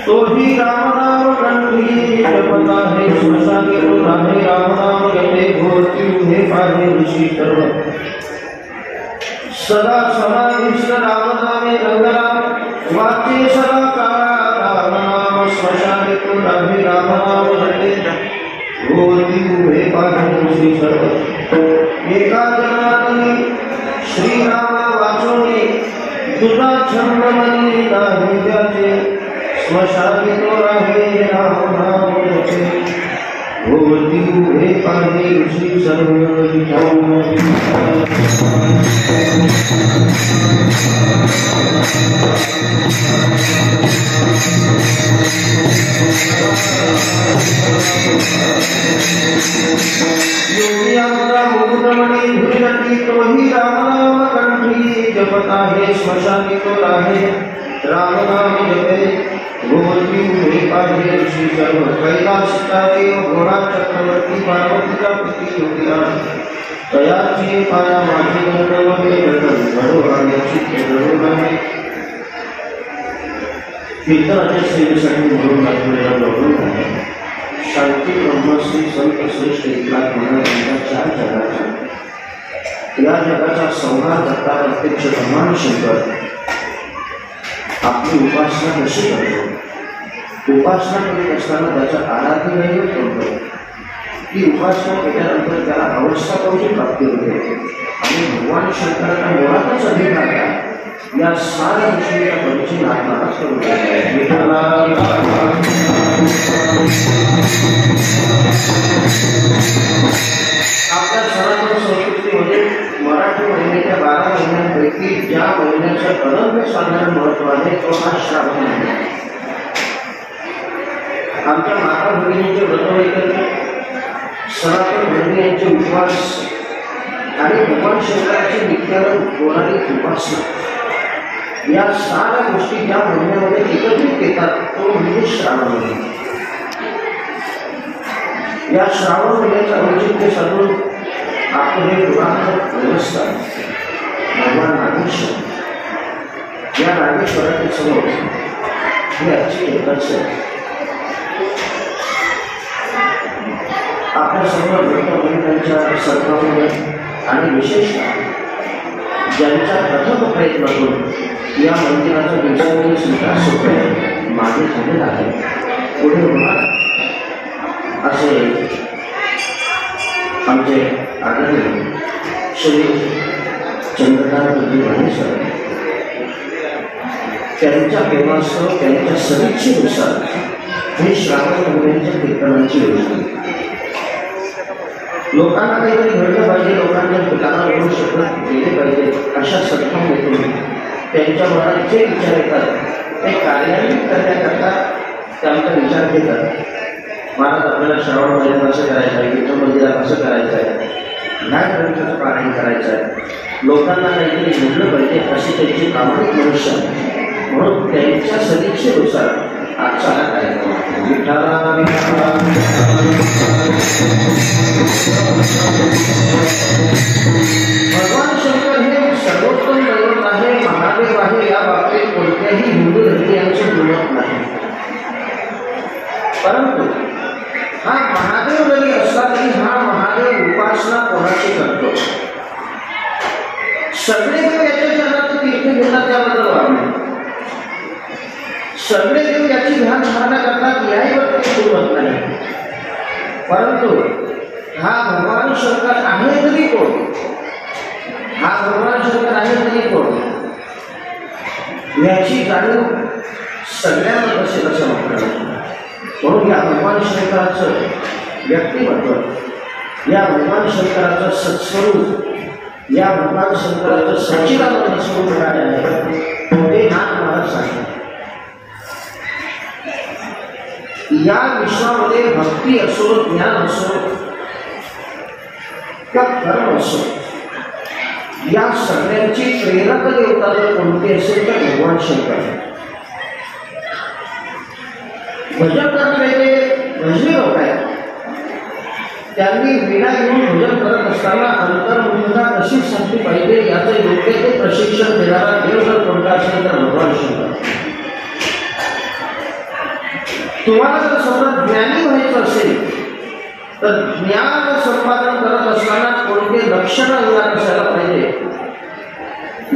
तो ही राम नाम कंठी जपता है श्मशान के तो राहे राम नाम गले भोती उन्हें पाहे ऋषि सर्व सदा समाधिष्ठ राम नामे रंगराम वाचे सदा काला राम नाम श्मशान के तो राहे राम नाम गले भोती उन्हें पाहे ऋषि सर्व एका जनातनी श्री राम वाचोनी तुझा छंद मनी नाही जाचे स्मशानी तो राहे राम नाम रचे भोती उभे पाहे ऋषी सर्व योगियात्रा मुकुटमणि धुरती तो ही राम नाम कंठी जपता है स्मशानी तो राहे राम नाम जपे भोती उभे पाहे ऋषि सर्व कैलाश का देव घोड़ा चक्रवर्ती पार्वती का पति योगिराज तयाची पाया माटी गंधर्वके गंधर्व घडो आल्याची केंद्र नाही कीर्तनाच्या सेवेसाठी म्हणून लागलेला डॉक्टर आहे शांती ब्रह्मश्री संत श्रेष्ठ 1 लाख महाराजांच्या 4 जगाचा या जगाचा संहार करता प्रत्यक्ष भगवान शंकर आपली उपासना कशी करतो उपासना करीत असताना त्याचा आराधनेय करतो ती उपासना केल्यानंतर त्याला अवस्था कोणती प्राप्ती होते आणि भगवान शंकराचा मुळातच अधिकार आहे या साऱ्या गोष्टीचा परिचय नागनाथ करून आपल्या सनातन संस्कृतीमध्ये मराठी की ज्या महिन्याचं अनन्यसाधारण महत्व आहे तो हा श्रावण महिना. आमच्या माता भगिनींचे व्रतवैकल्य, सनातन भगिनींचे उपवास आणि भगवान शंकराची नित्यानं होणारी उपासना, या साऱ्या गोष्टी ज्या महिन्यामध्ये एकत्रित येतात तो म्हणजे श्रावण महिना. या श्रावण महिन्याचं औचित्य साधून आपण हे पुराण व्यवस्था भगवान नागेश्वर, या नागेश्वराच्या समोर ही आजची एकादशी आहे. आपल्या सर्व भक्तमंडळांच्या सद्भावने आणि विशेषतः ज्यांच्या प्रथम प्रयत्नातून या मंदिराचा दिवसांनी स्वीकार सोपे मागे झालेला आहे, पुढे होणार असे आमचे आदरणीय श्री चंद्रकांत वाणेश्वर त्यांच्या प्रेमासह त्यांच्या सदिच्छेनुसार हे श्रावण महिन्याच्या कीर्तनांची योजना. लोकांना काहीतरी घडलं पाहिजे, लोकांच्या ठिकाणावरून शपथ केले पाहिजे अशा सद्भावनेतून त्यांच्या मनात जे विचार येतात ते कार्यान्वित करण्याकरता त्यांचा विचार घेतात. महाराज आपल्याला श्रावण महिन्यात कसं करायचं आहे, विठ्ठल मंदिरात कसं करायचं आहे, ह्या ग्रंथाचं पारायण करायचं आहे, लोकांना काहीतरी घडलं पाहिजे अशी त्यांची प्रामाणिक मनुष्य आहे. म्हणून त्यांच्या सदिच्छेनुसार आजचा हा कार्यक्रम भगवान शंकर हे सर्वोत्तम दैवत आहे, महादेव आहे. या बाबतीत कोणत्याही हिंदू धर्मीयांचे दुमत नाही. परंतु हा महादेव जरी असला तरी हा महादेव उपासना कोणाची करतो? सगळे देव याच्या चरणात तीर्थ घेतात त्याबद्दल वागणे, सगळे देव याची ध्यान धारणा करतात याही बाबतीत दुमत नाही. परंतु हा भगवान शंकर आहे तरी कोण? हा भगवान शंकर आहे तरी कोण याची जाणीव सगळ्यांना असेल असं म्हटलं. म्हणून या भगवान शंकराचं व्यक्तिमत्व, या भगवान शंकराचं सत्स्वरूप, या भगवान शंकराचं सच्चिदानंद स्वरूप काय आहे ते नाथ महाराज सांगतात. या विश्वामध्ये भक्ती असो, ज्ञान असो किंवा कर्म असो, या सगळ्यांची प्रेरक देवता जर कोणती असेल तर भगवान शंकर. भजन करणारे भजनी लोक आहेत, त्यांनी वीणा घेऊन भजन करत असताना अंतर्मुखता कशी संपली पाहिजे याचं योग्य ते प्रशिक्षण देणारा देव जर कोणता असेल तर भगवान शंकर. तुम्हाला जर समजा ज्ञानी व्हायचं असेल तर ज्ञान संपादन करत असताना कोणते लक्षण अंगात असायला पाहिजे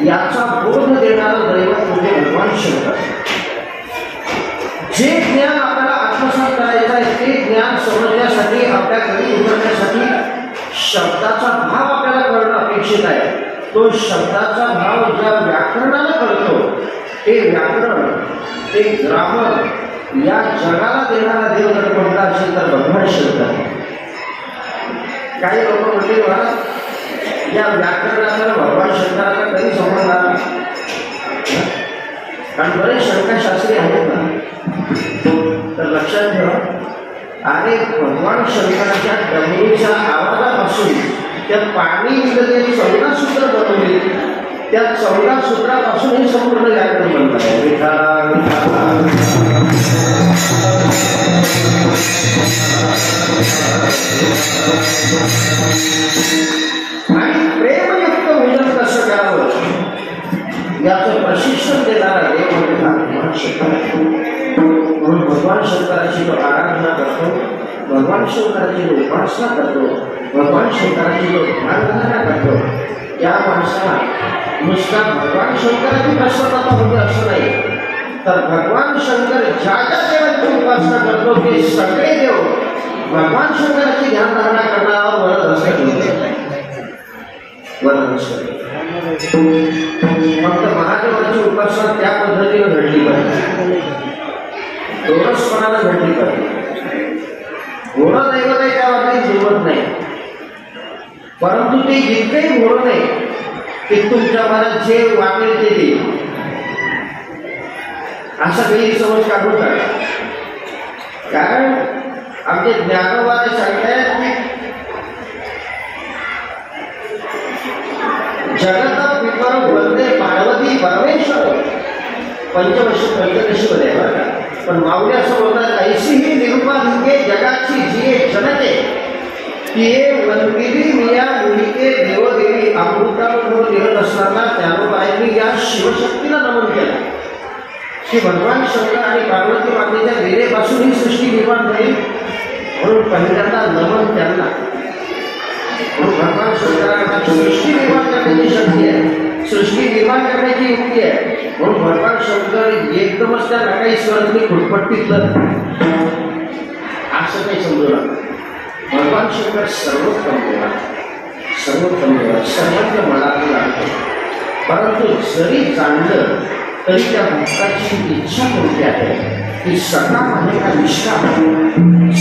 याचा बोध देणारं दैवत म्हणजे भगवान शंकर. जे ज्ञान आपल्याला आत्मसात करायचं आहे ते ज्ञान समजण्यासाठी, आपल्या घरी उतरण्यासाठी शब्दाचा भाव आपल्याला कळणं अपेक्षित आहे. तो शब्दाचा भाव ज्या व्याकरणाला कळतो ते व्याकरण, ते ग्रामर या जगाला देणारा देव जर कोणता असेल तर भगवान शंकर. काही लोक म्हणतील महाराज या व्याकरणाचा भगवान शंकराचा कधी संबंध आला? कारण बरेच शंकरशास्त्री आहेत ना, तर लक्षात ठेवा. आणि भगवान शंकराच्या डमरूच्या आवाजापासून त्या पाणी निघते 14 सूत्र बनवली, त्या 14 सूत्रापासून हे संपूर्ण व्याकरण बनलं आहे. आणि प्रेमयुक्त भोजन कसं करावं याचं प्रशिक्षण देणारा देव म्हणजे भगवान शंकर. म्हणून भगवान शंकराची तो आराधना करतो, भगवान शंकराची जो उपासना करतो, भगवान शंकराची जो ध्यानधारणा करतो, त्या माणसाला नुसता भगवान शंकराची प्रसन्नता होते असं नाही, तर भगवान शंकर ज्या ज्या देवाची उपासना करतो ते सगळे देव भगवान शंकराची ध्यानधारणा करण्यावर वरद असते. फक्त महादेवाची उपासना त्या पद्धतीने घडली पाहिजे, दोरस्पणाला घडली पाहिजे. घोडं दैवत आहे त्या बाबतीत जुळवत नाही, परंतु ते जितकंही घोडं नाही की तुमच्या मनात जे वाटेल ते देईल, असा गैरसमज काढू नका. कारण आमचे ज्ञानोबाने सांगतायत की जगत पितर वंदे पार्वती परमेश्वर पंचदशीमध्ये बरं का. पण माऊली असं बोलतात, ऐशी ही निरुपाधिके जगाची जी एक जनते ती वंदिली मिया मुलीके देवदेवी अमृतानुभव लिहत असताना ज्ञानोबाईंनी या शिवशक्तीला नमन केलं की भगवान शंकर आणि पार्वती मातेच्या लीलेपासून ही सृष्टी निर्माण झाली, म्हणून पहिल्यांदा नमन त्यांना. म्हणून भगवान शंकरांना सृष्टी निर्माण करण्याची शक्ती आहे, सृष्टी निर्माण करण्याची युक्ती आहे. म्हणून भगवान शंकर एकदमच त्या नकाई स्वरांनी खुटपट्टीतलं असं काही समजू नका. भगवान शंकर सर्वोत्तम देवा, सर्वोत्तम देवा, सर्वांच्या मनातून लागतो. परंतु जरी जाणलं तरी त्या भक्ताची इच्छा कोणती आहे, की सकाम आहे का निष्काम.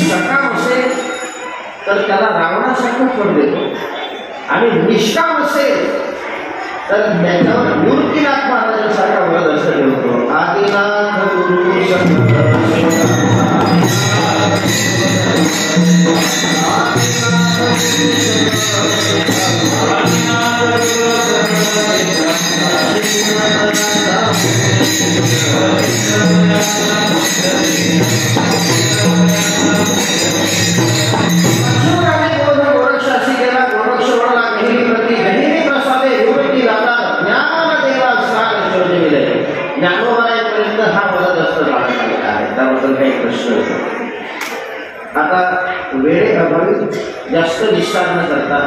सकाम असेल तर त्याला रावणासारखं फळ देतो, आणि निष्काम असेल तर त्याच्यावर मूर्तीनाथ महाराजांसारखा वध असं ठेवतो. आदिनाथ गुरु ज्ञानोबाईपर्यंत हा वध असं लागलेला आहे, त्याबद्दल काही प्रश्न होता. आता वेळेअभावी जास्त विस्तार न करता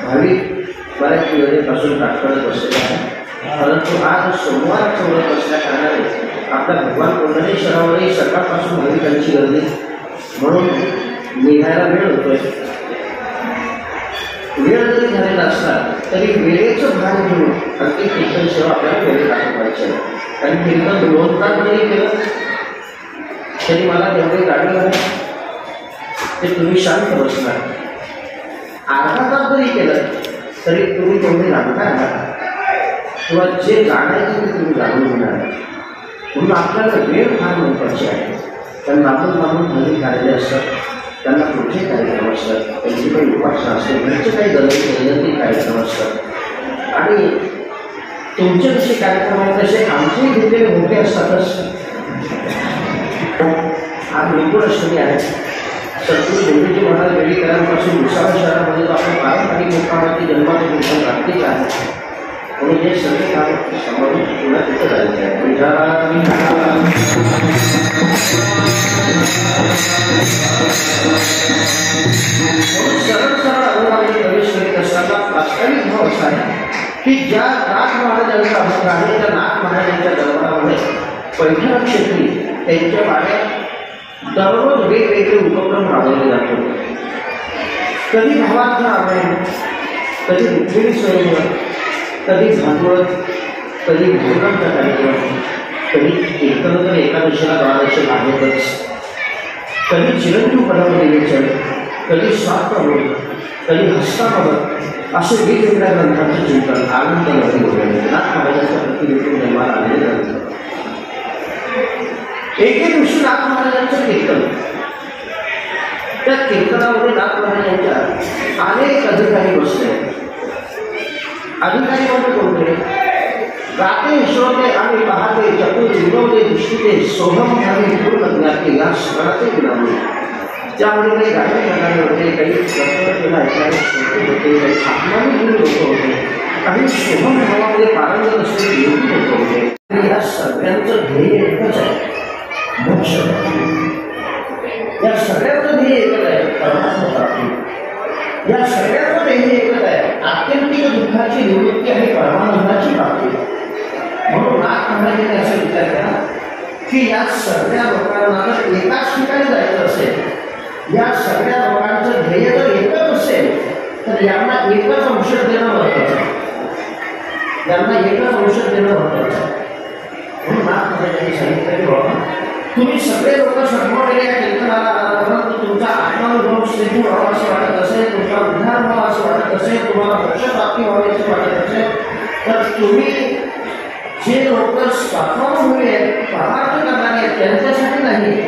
भाविक बऱ्याच वेळेपासून तात्पर्य बसलेला आहे. परंतु आज सोमवारचं व्रत असल्या कारणाने आपल्या भगवान कोंढणेश्वरावरही सकाळपासून भाविकांची गर्दी, म्हणून निघायला वेळ होतोय. वेळ जरी झालेला असला तरी वेळेचं भान घेऊन अगदी कीर्तन सेवा आपल्याला वेळेत दाखवायची आहे. कारण कीर्तन 2 तास जरी केलं तरी मला तेवढे गाडी आहे ते तुम्ही शांत बसणार. अर्धा तास जरी केलं तरी तुम्ही तेवढे लागणार आहात, किंवा जे जाणायचे ते तुम्ही जाणून घेणार. म्हणून आपल्याला वेळ फार महत्त्वाची आहे. कारण लांबून घरी कार्य असतात, त्यांना कुठे कार्यक्रम असतात, त्यांची काही उपासना असते, त्यांचे काही दैनंदिन कार्यक्रम असतात. आणि तुमचे जसे कार्यक्रम आहेत तसे आमचेही घेतलेले मोठे असतातच. आज गोकुळाष्टमी आहे. सद्गुरू देवीजी महाराज वेळीकरांपासून भुसावळ शहरामध्ये आपण पारंपरिक मुक्कामाची जन्माचे कीर्तन रात्रीच आहे. म्हणून हे सगळे काम समोरून पुन्हा तिथं जायचं आहे. सरळ अनुभवामध्ये प्रवेश करीत असताना वास्तविक भाव असा आहे की ज्या नाथ महाराजांचा अभंग आहे, त्या नाथ महाराजांच्या दरबारामध्ये पैठण क्षेत्री त्यांच्या वाड्यात दररोज वेगवेगळे उपक्रम राबवले जातो. कधी भावार्थ रामायण, कधी रुक्मिणी स्वयंवर, कधी भागवत, कधी भोगांचा कार्यक्रम, कधी कीर्तनोत्तर एकादशीला 12 आहेतच, कधी चिरंजीव पदामध्ये कधी स्वार्थमोद, कधी हस्तामोद, असे वेगवेगळ्या ग्रंथांचे चिंतन आनंद नाथ महाराजांच्या प्रतिनिधी जन्माला आलेले जातात. एके दिवशी नाथ महाराजांचं कीर्तन, त्या कीर्तनामध्ये नाथ महाराजांच्या अनेक अधिकारी बसले. अधिकारी म्हणजे कोणते? गाते श्रोते आणि पाहते चतुर विनोदे दृष्टीते सोहम आणि पूर्ण ज्ञाते या सगळ्याचे विनामी. त्यामध्ये काही गाणे गाणारे होते, काही प्रश्न ऐकणारे श्रोते होते, काही आत्मानुभूती लोक होते, काही सोहम भावामध्ये पारंगत असलेले योगी लोक होते. या सगळ्यांचं ध्येय एकच आहे, मोक्ष. या सगळ्यांचं ध्येय एकच आहे, परमात्मा प्राप्ती. या सगळ्यांचं ध्येय एकच आहे, आत्यंतिक दुःखाची निवृत्ती आणि परमानंदाची प्राप्ती. म्हणून नाथ महाराजांनी असा विचार केला की या सगळ्या लोकांना जर एकाच ठिकाणी जायचं असेल, या सगळ्या लोकांचं ध्येय जर एकच असेल, तर यांना एकच औषध देणं महत्वाचं आहे. यांना एकच औषध देणं महत्वाचं आहे. म्हणून नाथ महाराजांनी सांगितलं की बाबा, तुम्ही सगळे लोक सगळे या कीर्तनाला आला, परंतु तुमचा आत्मानुभव सिद्ध व्हावा असं वाटत असेल, तुमचा उद्धार व्हावा असं वाटत असेल, तुम्हाला मोक्ष प्राप्ती व्हावी असं वाटत असेल, तर तुम्ही जे लोक स्वातंत्र्य आहेत पदार्थ करणारे आहेत त्यांच्यासाठी नाही,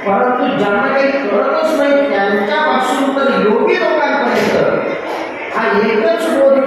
परंतु ज्यांना काही कळतच नाही त्यांच्यापासून तर योगी लोकांपर्यंत हा एकच बोध